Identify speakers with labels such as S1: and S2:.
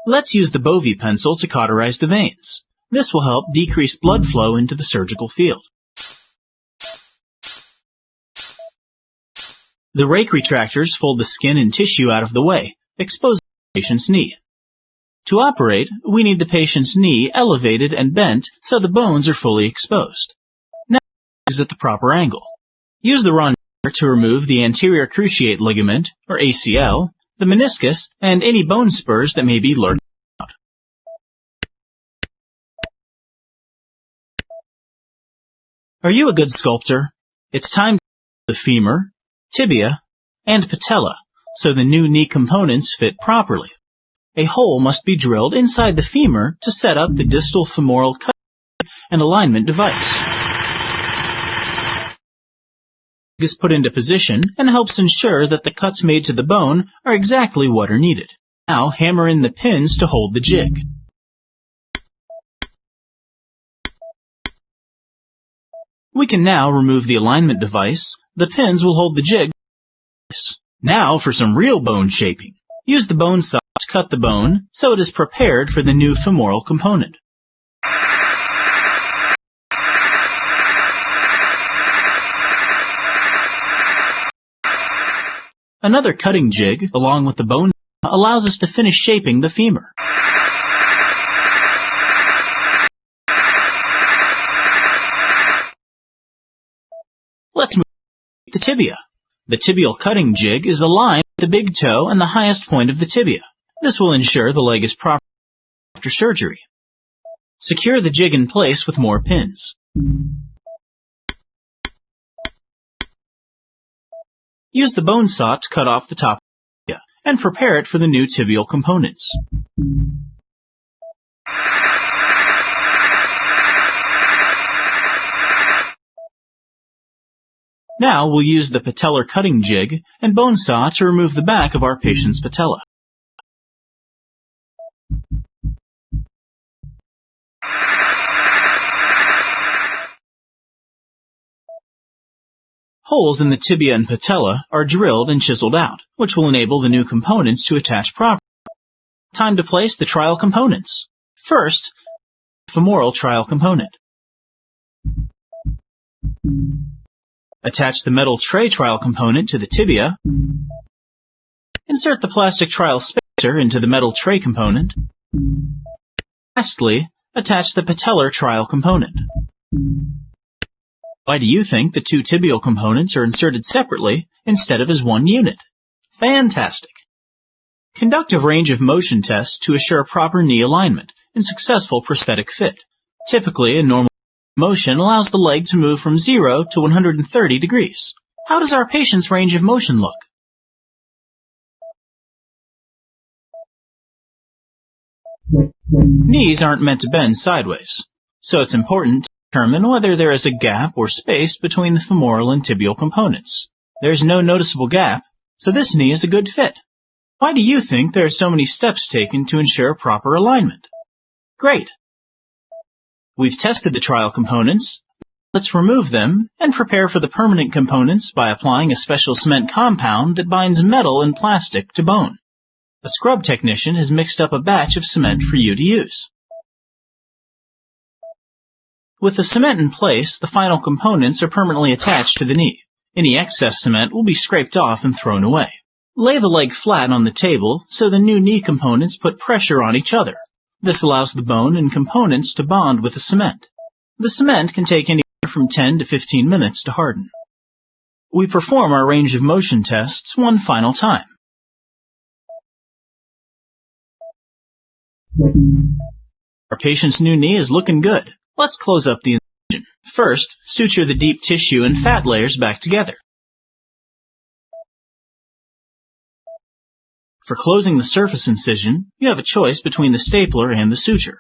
S1: Let's use the Bovie pencil to cauterize the veins. This will help decrease blood flow into the surgical field. The rake retractors fold the skin and tissue out of the way, exposing the patient's knee. To operate, we need the patient's knee elevated and bent so the bones are fully exposed. Now, is at the proper angle. Use the rondeur to remove the anterior cruciate ligament, or ACL, the meniscus, and any bone spurs that may be lurking out. Are you a good sculptor? It's time to the femur, tibia, and patella so the new knee components fit properly. A hole must be drilled inside the femur to set up the distal femoral cut and alignment device. It is put into position and helps ensure that the cuts made to the bone are exactly what are needed. Now hammer in the pins to hold the jig. We can now remove the alignment device. The pins will hold the jig. Now for some real bone shaping. Use the bone saw to cut the bone so it is prepared for the new femoral component. Another cutting jig, along with the bone saw, allows us to finish shaping the femur. Let's move to the tibia. The tibial cutting jig is aligned with the big toe and the highest point of the tibia. This will ensure the leg is proper after surgery. Secure the jig in place with more pins. Use the bone saw to cut off the top of the tibia and prepare it for the new tibial components. Now we'll use the patellar cutting jig and bone saw to remove the back of our patient's patella. Holes in the tibia and patella are drilled and chiseled out, which will enable the new components to attach properly. Time to place the trial components. First, femoral trial component. Attach the metal tray trial component to the tibia. Insert the plastic trial spacer into the metal tray component. Lastly, attach the patellar trial component. Why do you think the two tibial components are inserted separately instead of as one unit? Fantastic! Conduct a range of motion tests to assure proper knee alignment and successful prosthetic fit. Typically, a normal motion allows the leg to move from 0 to 130 degrees. How does our patient's range of motion look? Knees aren't meant to bend sideways, so it's important to determine whether there is a gap or space between the femoral and tibial components. There's no noticeable gap, so this knee is a good fit. Why do you think there are so many steps taken to ensure proper alignment? Great! We've tested the trial components. Let's remove them and prepare for the permanent components by applying a special cement compound that binds metal and plastic to bone. A scrub technician has mixed up a batch of cement for you to use. With the cement in place, the final components are permanently attached to the knee. Any excess cement will be scraped off and thrown away. Lay the leg flat on the table so the new knee components put pressure on each other. This allows the bone and components to bond with the cement. The cement can take anywhere from 10 to 15 minutes to harden. We perform our range of motion tests one final time. Our patient's new knee is looking good. Let's close up the incision. First, suture the deep tissue and fat layers back together. For closing the surface incision, you have a choice between the stapler and the suture.